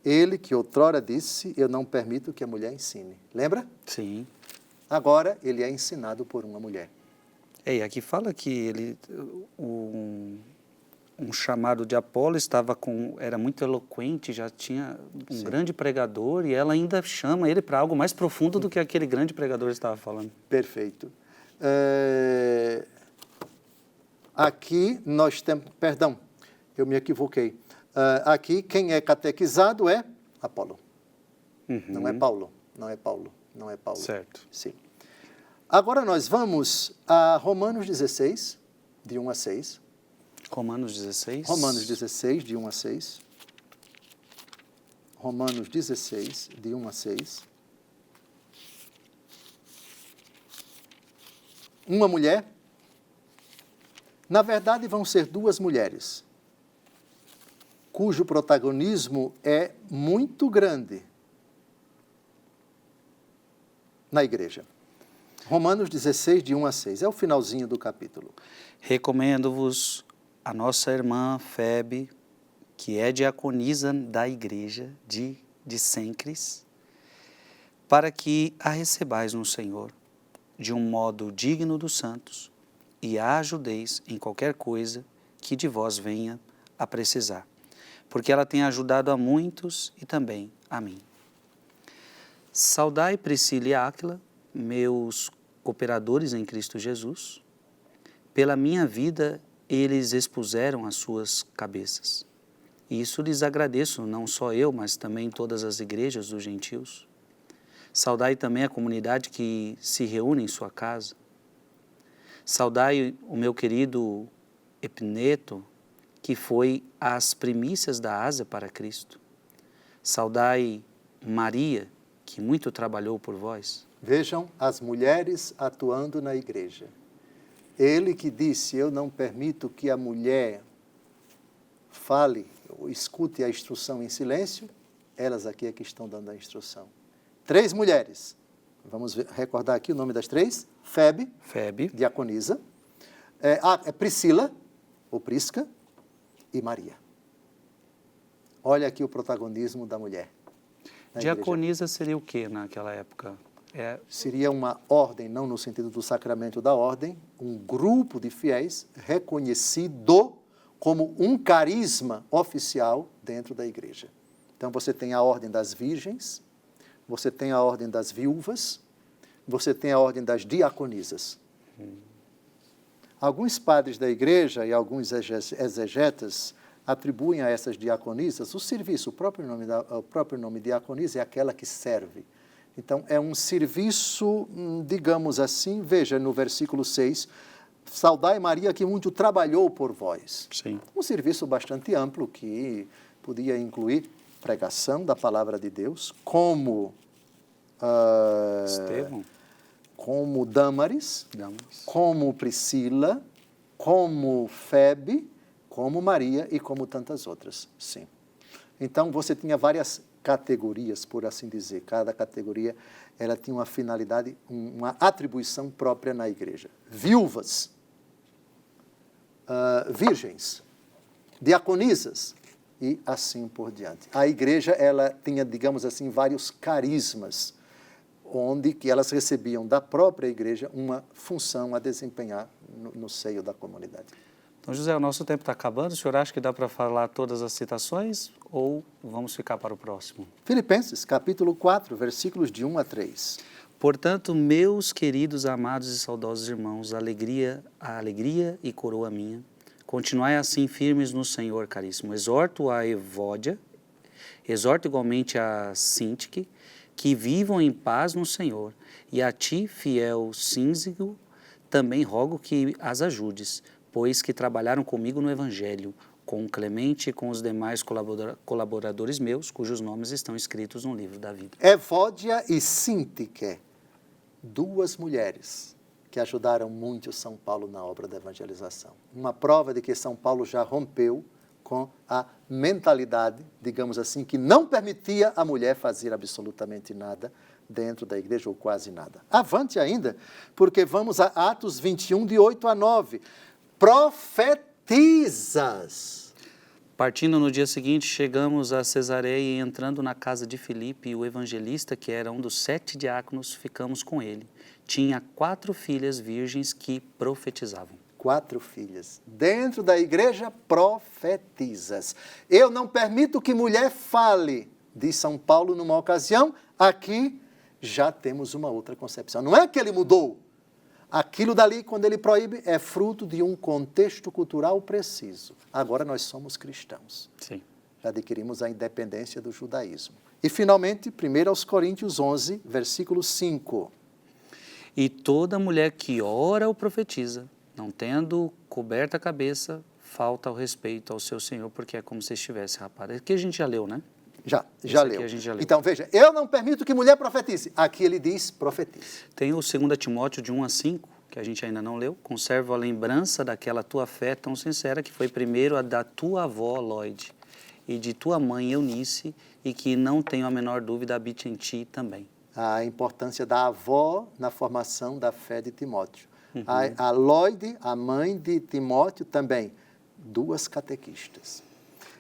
Ele que outrora disse, eu não permito que a mulher ensine. Lembra? Sim. Agora ele é ensinado por uma mulher. E aqui fala que um chamado de Apolo era muito eloquente, já tinha um grande pregador e ela ainda chama ele para algo mais profundo do que aquele grande pregador estava falando. Perfeito. Aqui nós temos... Perdão, eu me equivoquei. Aqui quem é catequizado é Apolo. Uhum. Não é Paulo. Certo. Sim. Agora nós vamos a Romanos 16, de 1 a 6. Romanos 16. Romanos 16, de 1 a 6. Romanos 16, de 1 a 6. Uma mulher. Na verdade, vão ser 2 mulheres, cujo protagonismo é muito grande na igreja. Romanos 16, de 1 a 6. É o finalzinho do capítulo. Recomendo-vos a nossa irmã Febe, que é diaconisa da igreja de Cencres, para que a recebais no Senhor de um modo digno dos santos e a ajudeis em qualquer coisa que de vós venha a precisar, porque ela tem ajudado a muitos e também a mim. Saudai Priscila e Áquila, meus cooperadores em Cristo Jesus. Pela minha vida, eles expuseram as suas cabeças. E isso lhes agradeço, não só eu, mas também todas as igrejas dos gentios. Saudai também a comunidade que se reúne em sua casa. Saudai o meu querido Epneto, que foi as primícias da Ásia para Cristo. Saudai Maria, que muito trabalhou por vós. Vejam as mulheres atuando na igreja. Ele que disse, eu não permito que a mulher fale ou escute a instrução em silêncio, elas aqui é que estão dando a instrução. 3 mulheres. Vamos recordar aqui o nome das 3. Febe, diaconisa. Priscila, ou Prisca, e Maria. Olha aqui o protagonismo da mulher. Diaconisa seria o que naquela época? Seria uma ordem, não no sentido do sacramento da ordem, um grupo de fiéis reconhecido como um carisma oficial dentro da igreja. Então você tem a ordem das virgens, você tem a ordem das viúvas, você tem a ordem das diaconisas. Alguns padres da igreja e alguns exegetas atribuem a essas diaconisas o serviço. O próprio nome diaconisa é aquela que serve. Então, é um serviço, digamos assim, veja no versículo 6, saudai Maria que muito trabalhou por vós. Sim. Um serviço bastante amplo que podia incluir pregação da palavra de Deus, como Estevão, como Dâmaris, como Priscila, como Febe, como Maria e como tantas outras. Sim. Então, você tinha várias categorias, por assim dizer. Cada categoria ela tinha uma finalidade, uma atribuição própria na igreja. Viúvas, virgens, diaconisas e assim por diante. A igreja ela tinha, digamos assim, vários carismas, onde que elas recebiam da própria igreja uma função a desempenhar no seio da comunidade. Então, José, o nosso tempo está acabando. O senhor acha que dá para falar todas as citações ou vamos ficar para o próximo? Filipenses, capítulo 4, versículos de 1 a 3. Portanto, meus queridos, amados e saudosos irmãos, a alegria e coroa minha, continuai assim firmes no Senhor, caríssimo. Exorto a Evódia, exorto igualmente a Sintique, que vivam em paz no Senhor. E a ti, fiel Sínsigo, também rogo que as ajudes, pois que trabalharam comigo no Evangelho, com Clemente e com os demais colaboradores meus, cujos nomes estão escritos no livro da vida. Evódia e Sintique, 2 mulheres que ajudaram muito São Paulo na obra da evangelização. Uma prova de que São Paulo já rompeu com a mentalidade, digamos assim, que não permitia a mulher fazer absolutamente nada dentro da igreja, ou quase nada. Avante ainda, porque vamos a Atos 21, de 8 a 9. Profetizas. Partindo no dia seguinte, chegamos a Cesareia e entrando na casa de Filipe, o evangelista, que era um dos 7 diáconos, ficamos com ele. Tinha 4 filhas virgens que profetizavam. 4 filhas. Dentro da igreja, profetizas. Eu não permito que mulher fale, diz São Paulo numa ocasião. Aqui já temos uma outra concepção. Não é que ele mudou. Aquilo dali, quando ele proíbe, é fruto de um contexto cultural preciso. Agora nós somos cristãos. Sim. Já adquirimos a independência do judaísmo. E, finalmente, 1 Coríntios 11, versículo 5. E toda mulher que ora ou profetiza, não tendo coberta a cabeça, falta ao respeito ao seu Senhor, porque é como se estivesse rapada. Aqui a gente já leu, né? Já leu. Então, veja, eu não permito que mulher profetize. Aqui ele diz, profetize. Tem o 2 Timóteo de 1 a 5, que a gente ainda não leu. Conservo a lembrança daquela tua fé tão sincera, que foi primeiro a da tua avó, Lloyd, e de tua mãe, Eunice, e que não tenho a menor dúvida habite em ti também. A importância da avó na formação da fé de Timóteo. A Lloyd, a mãe de Timóteo, também 2 catequistas.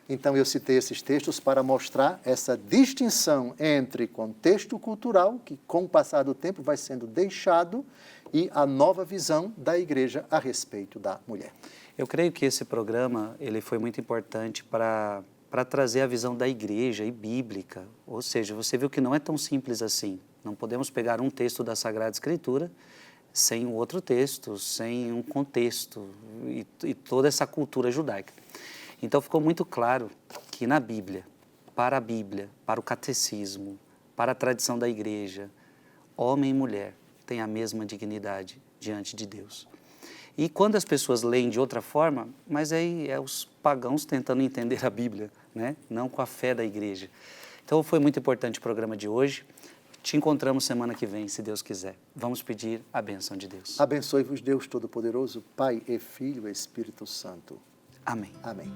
Então, eu citei esses textos para mostrar essa distinção entre contexto cultural, que com o passar do tempo vai sendo deixado, e a nova visão da Igreja a respeito da mulher. Eu creio que esse programa ele foi muito importante para trazer a visão da Igreja e bíblica. Ou seja, você viu que não é tão simples assim. Não podemos pegar um texto da Sagrada Escritura sem um outro texto, sem um contexto e toda essa cultura judaica. Então ficou muito claro que na Bíblia, para o catecismo, para a tradição da Igreja, homem e mulher têm a mesma dignidade diante de Deus. E quando as pessoas leem de outra forma, mas aí é os pagãos tentando entender a Bíblia, né? Não com a fé da Igreja. Então foi muito importante o programa de hoje. Te encontramos semana que vem, se Deus quiser. Vamos pedir a bênção de Deus. Abençoe-vos Deus Todo-Poderoso, Pai e Filho e Espírito Santo. Amém. Amém.